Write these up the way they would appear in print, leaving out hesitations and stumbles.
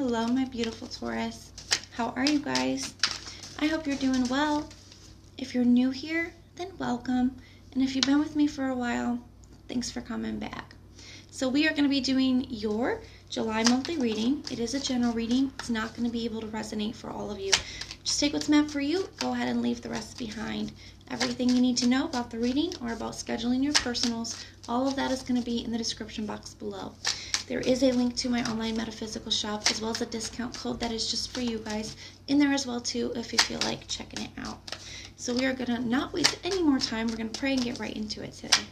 Hello, my beautiful Taurus. How are you guys? I hope you're doing well. If you're new here, then welcome. And if you've been with me for a while, thanks for coming back. So we are going to be doing your July monthly reading. It is a general reading. It's not going to be able to resonate for all of you. Just take what's meant for you. Go ahead and leave the rest behind. Everything you need to know about the reading or about scheduling your personals, all of that is going to be in the description box below. There is a link to my online metaphysical shop as well as a discount code that is just for you guys in there as well too if you feel like checking it out. So we are going to not waste any more time. We're going to pray and get right into it today.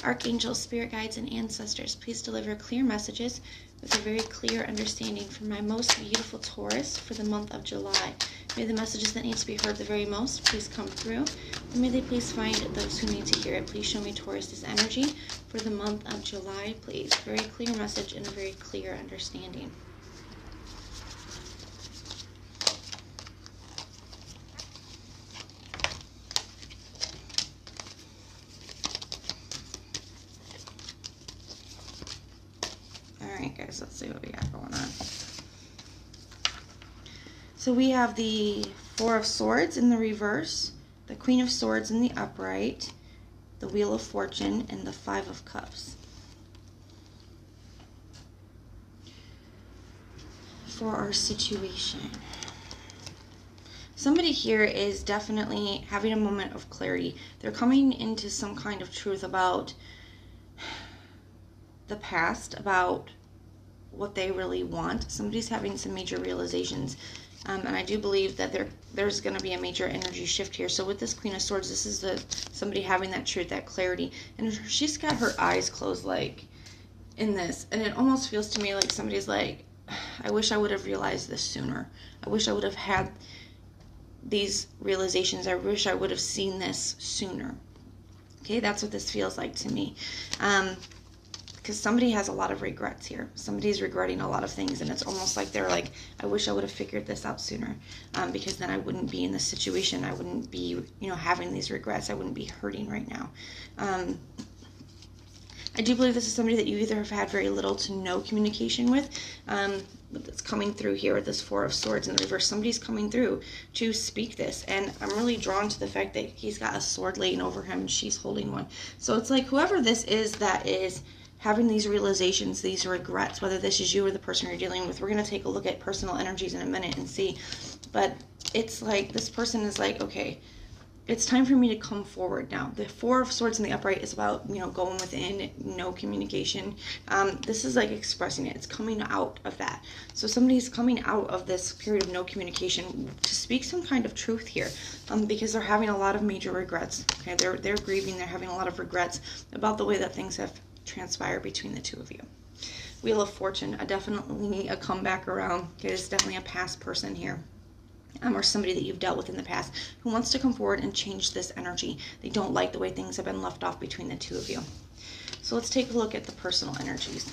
Archangels, spirit guides, and ancestors, please deliver clear messages with a very clear understanding for my most beautiful Taurus for the month of July. May the messages that need to be heard the very most please come through, and may they please find those who need to hear it. Please show me Taurus's energy for the month of July, please. Very clear message and a very clear understanding. Alright guys, let's see what we got going on. So we have the Four of Swords in the reverse, the Queen of Swords in the upright, the Wheel of Fortune, and the Five of Cups. For our situation. Somebody here is definitely having a moment of clarity. They're coming into some kind of truth about the past, about what they really want. Somebody's having some major realizations. And I do believe that there's going to be a major energy shift here. So with this Queen of Swords, this is somebody having that truth, that clarity. And she's got her eyes closed like in this. And it almost feels to me like somebody's like, I wish I would have realized this sooner. I wish I would have had these realizations. I wish I would have seen this sooner. Okay, that's what this feels like to me. Because somebody has a lot of regrets here. Somebody's regretting a lot of things, and it's almost like they're like, I wish I would have figured this out sooner, because then I wouldn't be in this situation. I wouldn't be, having these regrets. I wouldn't be hurting right now. I do believe this is somebody that you either have had very little to no communication with, but it's coming through here with this Four of Swords in the reverse. Somebody's coming through to speak this, and I'm really drawn to the fact that he's got a sword laying over him, and she's holding one. So it's like whoever this is that is having these realizations, these regrets, whether this is you or the person you're dealing with. We're going to take a look at personal energies in a minute and see. But it's like this person is like, okay, it's time for me to come forward now. The Four of Swords in the upright is about, going within, no communication. This is like expressing it. It's coming out of that. So somebody's coming out of this period of no communication to speak some kind of truth here, because they're having a lot of major regrets. Okay, they're grieving. They're having a lot of regrets about the way that things have transpire between the two of you. Wheel of Fortune, definitely a comeback around. Okay, there's definitely a past person here, or somebody that you've dealt with in the past who wants to come forward and change this energy. They don't like the way things have been left off between the two of you. So let's take a look at the personal energies.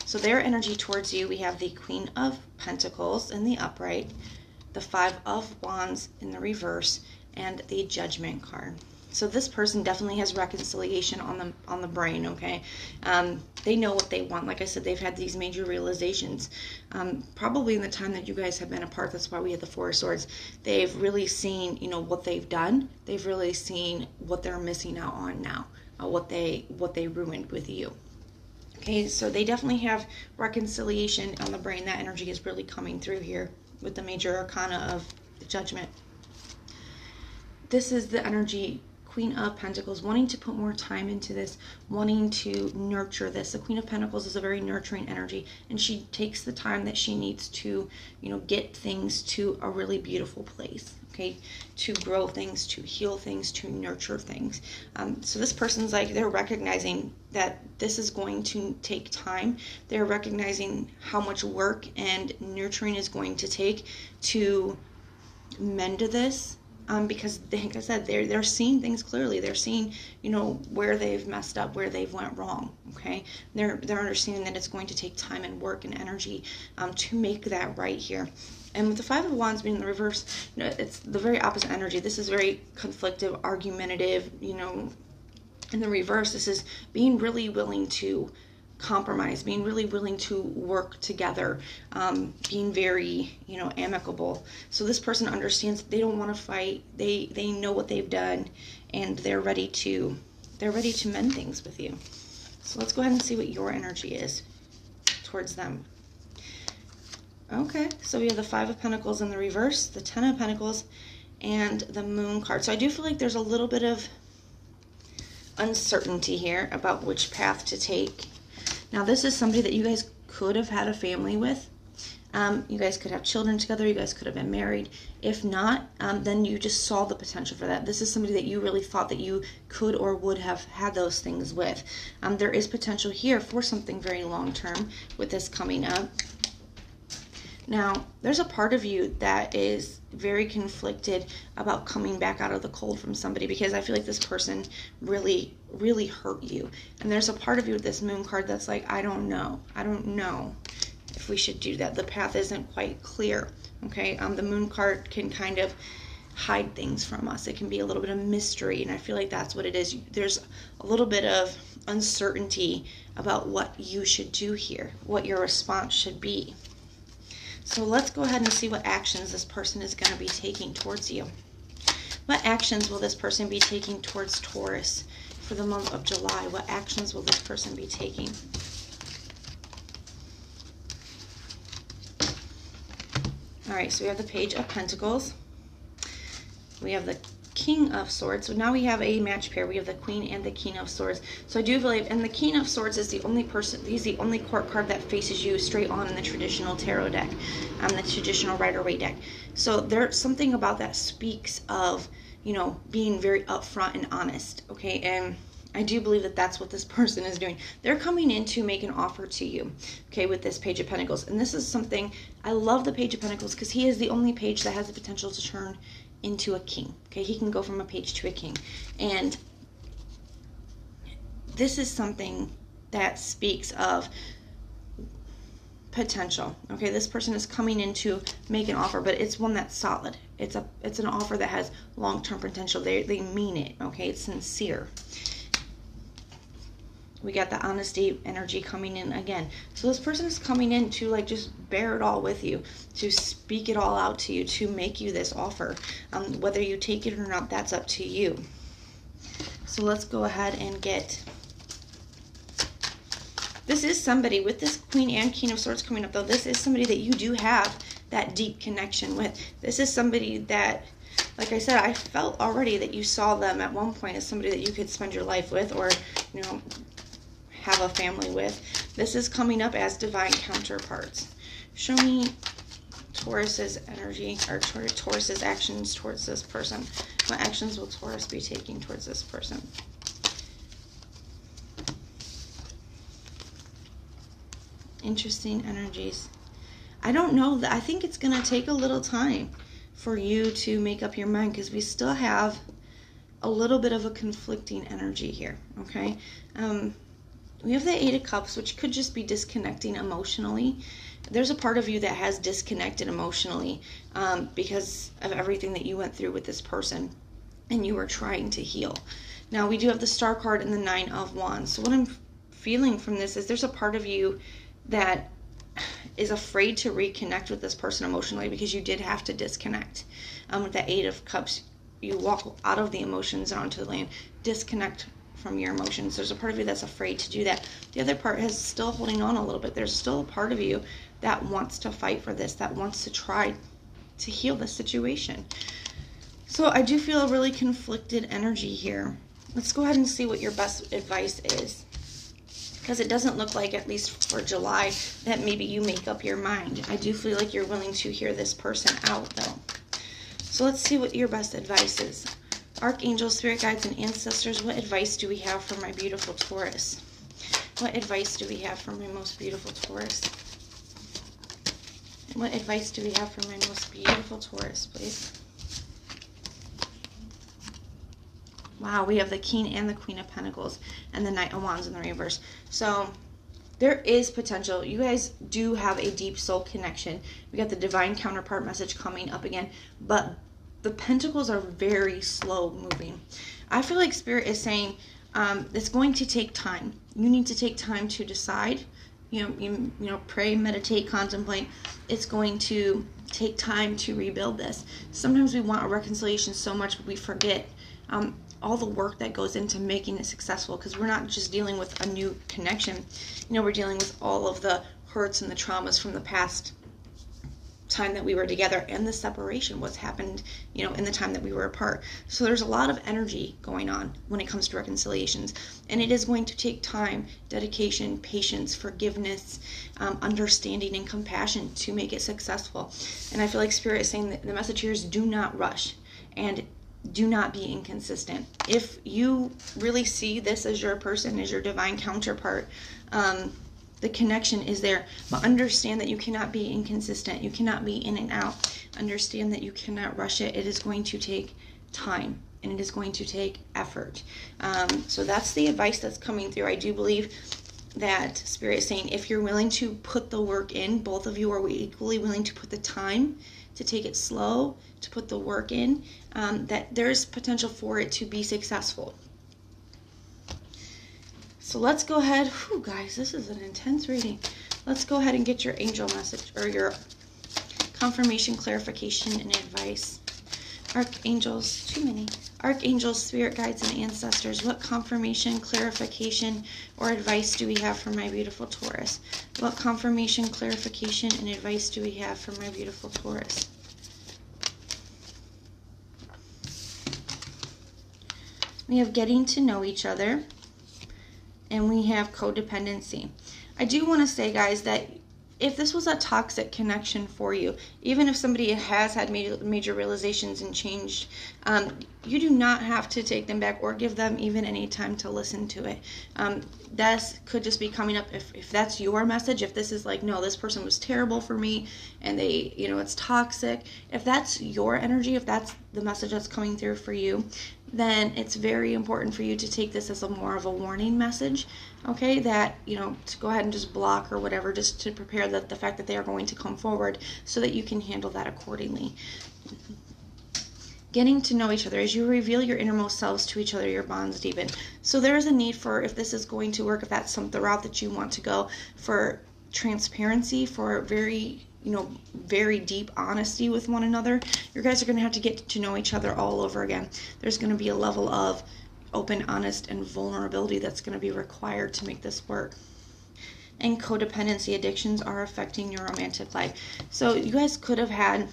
So their energy towards you, we have the Queen of Pentacles in the upright, the Five of Wands in the reverse, and the Judgment card. So this person definitely has reconciliation on the brain, okay? They know what they want. Like I said, they've had these major realizations. Probably in the time that you guys have been apart, that's why we had the Four of Swords. They've really seen, what they've done. They've really seen what they're missing out on now, what they ruined with you. Okay, so they definitely have reconciliation on the brain. That energy is really coming through here with the major arcana of the Judgment. This is the energy, Queen of Pentacles, wanting to put more time into this, wanting to nurture this. The Queen of Pentacles is a very nurturing energy, and she takes the time that she needs to, get things to a really beautiful place, okay? To grow things, to heal things, to nurture things. So this person's like, they're recognizing that this is going to take time. They're recognizing how much work and nurturing is going to take to mend this. Because, like I said, they're seeing things clearly. They're seeing, where they've messed up, where they've went wrong. Okay, they're understanding that it's going to take time and work and energy to make that right here. And with the Five of Wands being in the reverse, it's the very opposite energy. This is very conflictive, argumentative. In the reverse, this is being really willing to compromise, being really willing to work together, being very, amicable. So this person understands they don't want to fight. They know what they've done, and they're ready to mend things with you. So let's go ahead and see what your energy is towards them. Okay, so we have the Five of Pentacles in the reverse, the Ten of Pentacles, and the Moon card. So I do feel like there's a little bit of uncertainty here about which path to take. Now, this is somebody that you guys could have had a family with. You guys could have children together. You guys could have been married. If not, then you just saw the potential for that. This is somebody that you really thought that you could or would have had those things with. There is potential here for something very long-term with this coming up. Now, there's a part of you that is very conflicted about coming back out of the cold from somebody, because I feel like this person really, really hurt you. And there's a part of you with this Moon card that's like, I don't know if we should do that. The path isn't quite clear, okay? The Moon card can kind of hide things from us. It can be a little bit of mystery, and I feel like that's what it is. There's a little bit of uncertainty about what you should do here, what your response should be. So let's go ahead and see what actions this person is going to be taking towards you. What actions will this person be taking towards Taurus for the month of July? What actions will this person be taking? All right, so we have the Page of Pentacles. We have the King of Swords. So now we have a match pair. We have the Queen and the King of Swords. So I do believe, and the King of Swords is the only person, he's the only court card that faces you straight on in the traditional tarot deck, the traditional Rider-Waite deck. So there's something about that speaks of, being very upfront and honest, okay? And I do believe that that's what this person is doing. They're coming in to make an offer to you, okay, with this Page of Pentacles. And this is something, I love the Page of Pentacles because he is the only page that has the potential to turn into a king, okay? He can go from a page to a king. And this is something that speaks of potential, okay? This person is coming in to make an offer, but it's one that's solid. It's an offer that has long-term potential. They mean it, okay? It's sincere. We got the honesty energy coming in again. So this person is coming in to like just bear it all with you, to speak it all out to you, to make you this offer. Whether you take it or not, that's up to you. So let's go ahead and get... This is somebody with this Queen and King of Swords coming up, though. This is somebody that you do have that deep connection with. This is somebody that, like I said, I felt already that you saw them at one point as somebody that you could spend your life with, or, have a family with. This is coming up as divine counterparts. Show me Taurus's energy, or Taurus's actions towards this person. What actions will Taurus be taking towards this person? Interesting energies. I don't know. I think it's going to take a little time for you to make up your mind, because we still have a little bit of a conflicting energy here, okay? We have the Eight of Cups, which could just be disconnecting emotionally. There's a part of you that has disconnected emotionally because of everything that you went through with this person, and you were trying to heal. Now, we do have the Star card and the Nine of Wands. So what I'm feeling from this is there's a part of you that is afraid to reconnect with this person emotionally, because you did have to disconnect. With that Eight of Cups, you walk out of the emotions and onto the land, disconnect from your emotions. There's a part of you that's afraid to do that. The other part is still holding on a little bit. There's still a part of you that wants to fight for this, that wants to try to heal the situation. So I do feel a really conflicted energy here. Let's go ahead and see what your best advice is, because it doesn't look like, at least for July, that maybe you make up your mind. I do feel like you're willing to hear this person out, though. So let's see what your best advice is. Archangels, spirit guides, and ancestors, what advice do we have for my beautiful Taurus? What advice do we have for my most beautiful Taurus? What advice do we have for my most beautiful Taurus, please? Wow, we have the King and the Queen of Pentacles and the Knight of Wands in the reverse. So there is potential. You guys do have a deep soul connection. We got the divine counterpart message coming up again, but the pentacles are very slow moving. I feel like Spirit is saying, It's going to take time. You need to take time to decide. Pray, meditate, contemplate. It's going to take time to rebuild this. Sometimes we want a reconciliation so much, but we forget all the work that goes into making it successful, because we're not just dealing with a new connection. We're dealing with all of the hurts and the traumas from the past time that we were together, and the separation, what's happened, in the time that we were apart. So there's a lot of energy going on when it comes to reconciliations, and it is going to take time, dedication, patience, forgiveness, understanding, and compassion to make it successful. And I feel like Spirit is saying that the message here is do not rush, and do not be inconsistent. If you really see this as your person, as your divine counterpart, the connection is there, but understand that you cannot be inconsistent. You cannot be in and out. Understand that you cannot rush it. It is going to take time, and it is going to take effort. So that's the advice that's coming through. I do believe that Spirit is saying if you're willing to put the work in, both of you are equally willing to put the time, to take it slow, to put the work in, that there's potential for it to be successful. So let's go ahead. Whew, guys, this is an intense reading. Let's go ahead and get your angel message, or your confirmation, clarification, and advice. Archangels, too many. Archangels, spirit guides, and ancestors, what confirmation, clarification, or advice do we have for my beautiful Taurus? What confirmation, clarification, and advice do we have for my beautiful Taurus? We have getting to know each other, and we have codependency. I do want to say, guys, that if this was a toxic connection for you, even if somebody has had major realizations and changed, you do not have to take them back or give them even any time to listen to it. That could just be coming up if that's your message. If this is like, no, this person was terrible for me, and they, it's toxic. If that's your energy, if that's the message that's coming through for you, then it's very important for you to take this as more of a warning message, okay, that, to go ahead and just block or whatever, just to prepare the fact that they are going to come forward so that you can handle that accordingly. Getting to know each other. As you reveal your innermost selves to each other, your bonds deepen. So there is a need for, if this is going to work, if that's the route that you want to go, for transparency, for very deep honesty with one another. You guys are going to have to get to know each other all over again. There's going to be a level of open, honest, and vulnerability that's going to be required to make this work. And codependency, addictions are affecting your romantic life. So you guys could have had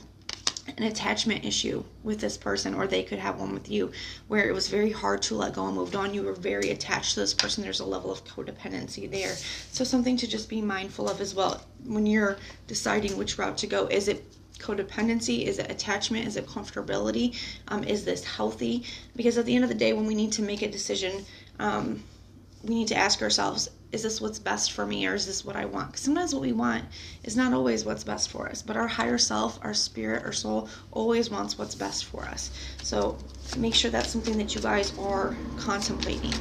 an attachment issue with this person, or they could have one with you, where it was very hard to let go and moved on. You were very attached to this person. There's a level of codependency there. So something to just be mindful of as well when you're deciding which route to go. Is it codependency? Is it attachment? Is it comfortability? Is this healthy? Because at the end of the day, when we need to make a decision, we need to ask ourselves, is this what's best for me, or is this what I want? Because sometimes what we want is not always what's best for us, but our higher self, our spirit, our soul always wants what's best for us. So make sure that's something that you guys are contemplating.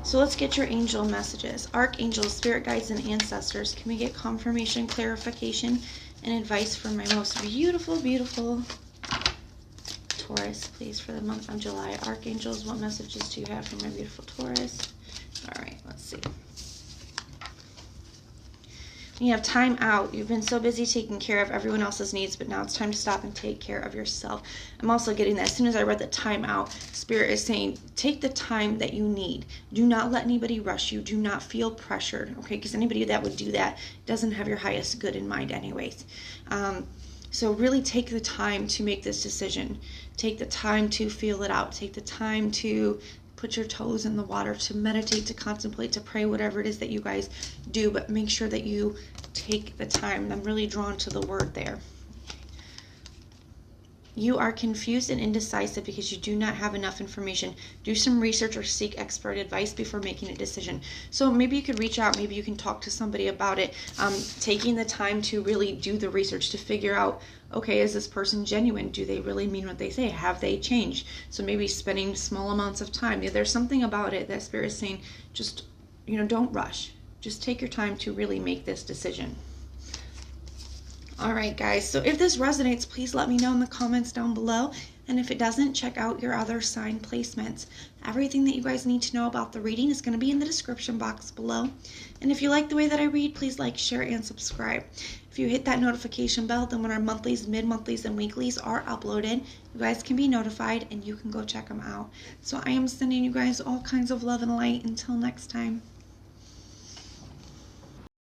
So let's get your angel messages. Archangels, spirit guides, and ancestors. Can we get confirmation, clarification, and advice for my most beautiful, beautiful Taurus, please, for the month of July? Archangels, what messages do you have for my beautiful Taurus? All right, let's see. You have time out. You've been so busy taking care of everyone else's needs, but now it's time to stop and take care of yourself. I'm also getting that as soon as I read the time out, Spirit is saying, take the time that you need. Do not let anybody rush you. Do not feel pressured, okay? Because anybody that would do that doesn't have your highest good in mind anyways. So really take the time to make this decision. Take the time to feel it out. Take the time to put your toes in the water, to meditate, to contemplate, to pray, whatever it is that you guys do, but make sure that you take the time. I'm really drawn to the word there. You are confused and indecisive because you do not have enough information. Do some research or seek expert advice before making a decision. So maybe you could reach out, maybe you can talk to somebody about it, taking the time to really do the research to figure out, okay, is this person genuine? Do they really mean what they say? Have they changed? So maybe spending small amounts of time. There's something about it that Spirit is saying, just, don't rush. Just take your time to really make this decision. All right, guys, so if this resonates, please let me know in the comments down below. And if it doesn't, check out your other sign placements. Everything that you guys need to know about the reading is going to be in the description box below. And if you like the way that I read, please like, share, and subscribe. If you hit that notification bell, then when our monthlies, mid-monthlies, and weeklies are uploaded, you guys can be notified and you can go check them out. So I am sending you guys all kinds of love and light. Until next time.